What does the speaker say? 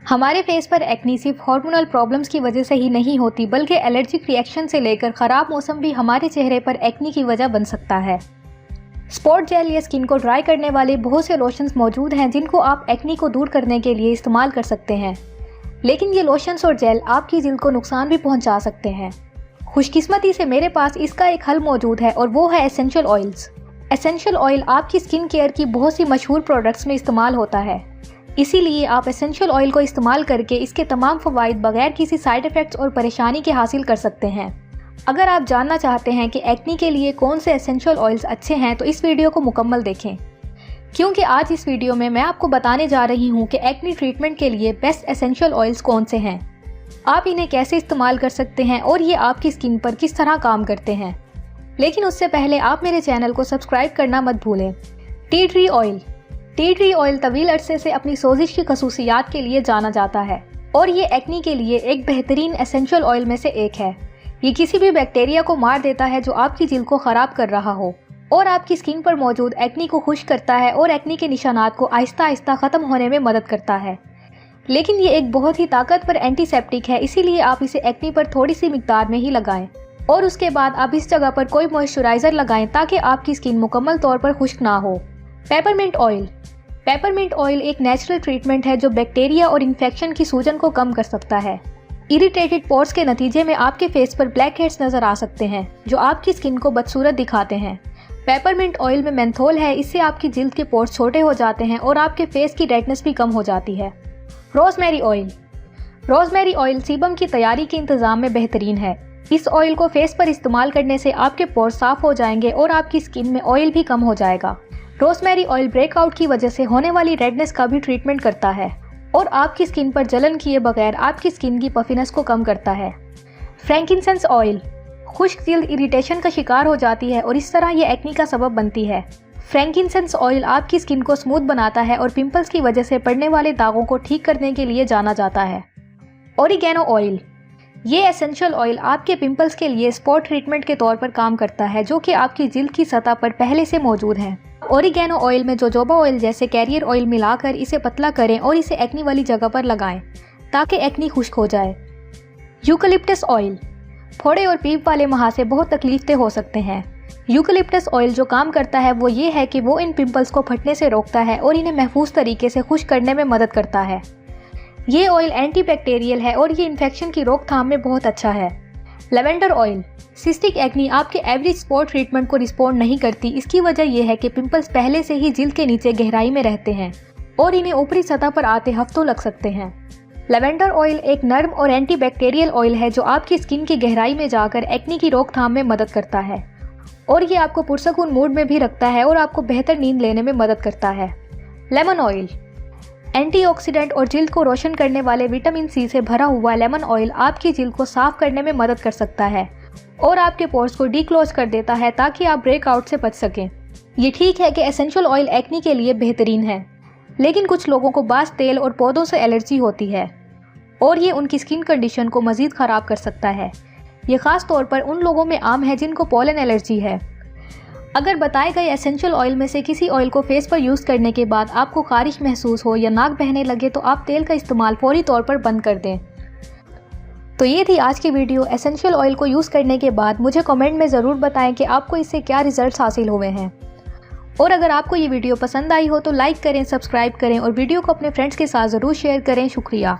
हमारे फेस पर एक्नी सिर्फ हार्मोनल प्रॉब्लम्स की वजह से ही नहीं होती, बल्कि एलर्जिक रिएक्शन से लेकर ख़राब मौसम भी हमारे चेहरे पर एक्नी की वजह बन सकता है। स्पॉट जेल या स्किन को ड्राई करने वाले बहुत से लोशंस मौजूद हैं जिनको आप एक्नी को दूर करने के लिए इस्तेमाल कर सकते हैं, लेकिन ये लोशंस और जेल आपकी जिल्द को नुकसान भी पहुंचा सकते हैं। खुशकिस्मती से मेरे पास इसका एक हल मौजूद है और वो है एसेंशियल ऑयल्स। एसेंशियल ऑयल आपकी स्किन केयर की बहुत सी मशहूर प्रोडक्ट्स में इस्तेमाल होता है, इसीलिए आप एसेंशियल ऑयल को इस्तेमाल करके इसके तमाम फ़वाइद बगैर किसी साइड इफ़ेक्ट्स और परेशानी के हासिल कर सकते हैं। अगर आप जानना चाहते हैं कि एक्नी के लिए कौन से एसेंशियल ऑयल्स अच्छे हैं तो इस वीडियो को मुकम्मल देखें, क्योंकि आज इस वीडियो में मैं आपको बताने जा रही हूँ कि एक्नी ट्रीटमेंट के लिए बेस्ट एसेंशियल ऑयल्स कौन से हैं, आप इन्हें कैसे इस्तेमाल कर सकते हैं और ये आपकी स्किन पर किस तरह काम करते हैं। लेकिन उससे पहले आप मेरे चैनल को सब्सक्राइब करना मत भूलें। Tea tree oil. Tea tree oil तवील अरसे से अपनी सोजिश की खसूसियात के लिए जाना जाता है और ये एक्नी के लिए एक बेहतरीन एसेंशियल ऑयल में से एक है। ये किसी भी बैक्टीरिया को मार देता है जो आपकी जिल्द को ख़राब कर रहा हो और आपकी स्किन पर मौजूद एक्नी को खुश करता है और एक्नी के निशानात को आहिस्ता आहिस्ता ख़त्म होने में मदद करता है। लेकिन ये एक बहुत ही ताकतवर एंटीसेप्टिक है, इसीलिए आप इसे एक्नी पर थोड़ी सी मिकदार में ही लगाएं और उसके बाद आप इस जगह पर कोई मॉइस्चराइज़र लगाएं ताकि आपकी स्किन मुकम्मल तौर पर खुश्क ना हो। Peppermint oil. पेपरमिंट ऑयल एक नेचुरल ट्रीटमेंट है जो बैक्टीरिया और इन्फेक्शन की सूजन को कम कर सकता है। इरिटेटेड पोर्स के नतीजे में आपके फेस पर ब्लैक हेड्स नजर आ सकते हैं जो आपकी स्किन को बदसूरत दिखाते हैं। पेपरमिंट ऑयल में मेंथोल है, इससे आपकी जिल्द के पोर्स छोटे हो जाते हैं और आपके फेस की रेडनेस भी कम हो जाती है। Rosemary oil. Rosemary oil sebum की तैयारी के इंतजाम में बेहतरीन है। इस ऑयल को फेस पर इस्तेमाल करने से आपके पोर्स साफ हो जाएंगे और आपकी स्किन में ऑयल भी कम हो जाएगा। रोजमेरी ऑयल ब्रेकआउट की वजह से होने वाली रेडनेस का भी ट्रीटमेंट करता है और आपकी स्किन पर जलन किए बगैर आपकी स्किन की पफिनेस को कम करता है। Frankincense oil. खुश्क जिल्द इरिटेशन का शिकार हो जाती है और इस तरह ये एक्नी का सबब बनती है। फ्रैंकिनसेंस ऑयल आपकी स्किन को स्मूथ बनाता है और पिंपल्स की वजह से पड़ने वाले दागों को ठीक करने के लिए जाना जाता है। Oregano oil. ये एसेंशियल ऑयल आपके पिंपल्स के लिए स्पॉट ट्रीटमेंट के तौर पर काम करता है जो कि आपकी जिल्द की सतह पर पहले से मौजूद है। ओरिगेनो ऑयल में जोजोबा ऑयल जैसे कैरियर ऑयल मिलाकर इसे पतला करें और इसे एक्नी वाली जगह पर लगाएं ताकि एक्नी खुश्क हो जाए। Eucalyptus oil. फोड़े और पीप वाले महासे बहुत तकलीफदेह हो सकते हैं। यूकलिप्टस ऑयल जो काम करता है वो ये है कि वो इन पिंपल्स को फटने से रोकता है और इन्हें महफूज तरीके से खुश्क करने में मदद करता है। ये ऑयल एंटीबैक्टीरियल है और ये इन्फेक्शन की रोकथाम में बहुत अच्छा है। Lavender oil. सिस्टिक एक्नी आपके एवरेज स्पॉट ट्रीटमेंट को रिस्पॉन्ड नहीं करती। इसकी वजह यह है कि पिंपल्स पहले से ही जिल्द के नीचे गहराई में रहते हैं और इन्हें ऊपरी सतह पर आते हफ्तों लग सकते हैं। लेवेंडर ऑयल एक नर्म और एंटीबैक्टीरियल ऑयल है जो आपकी स्किन की गहराई में जाकर एक्नी की रोकथाम में मदद करता है और ये आपको पुरसकून मूड में भी रखता है और आपको बेहतर नींद लेने में मदद करता है। Lemon oil. एंटीऑक्सीडेंट और जिल्द को रोशन करने वाले विटामिन सी से भरा हुआ लेमन ऑयल आपकी जिल्द को साफ करने में मदद कर सकता है और आपके पोर्स को डीक्लोज कर देता है ताकि आप ब्रेकआउट से बच सकें। ये ठीक है कि एसेंशियल ऑयल एक्नी के लिए बेहतरीन है, लेकिन कुछ लोगों को बाज़ तेल और पौधों से एलर्जी होती है और ये उनकी स्किन कंडीशन को मज़ीद ख़राब कर सकता है। ये ख़ास तौर पर उन लोगों में आम है जिनको पोलन एलर्जी है। अगर बताए गए एसेंशियल ऑयल में से किसी ऑयल को फेस पर यूज़ करने के बाद आपको खारिश महसूस हो या नाक बहने लगे तो आप तेल का इस्तेमाल फौरी तौर पर बंद कर दें। तो ये थी आज की वीडियो। एसेंशियल ऑयल को यूज़ करने के बाद मुझे कमेंट में ज़रूर बताएं कि आपको इससे क्या रिजल्ट्स हासिल हुए हैं और अगर आपको ये वीडियो पसंद आई हो तो लाइक करें, सब्सक्राइब करें और वीडियो को अपने फ्रेंड्स के साथ ज़रूर शेयर करें। शुक्रिया।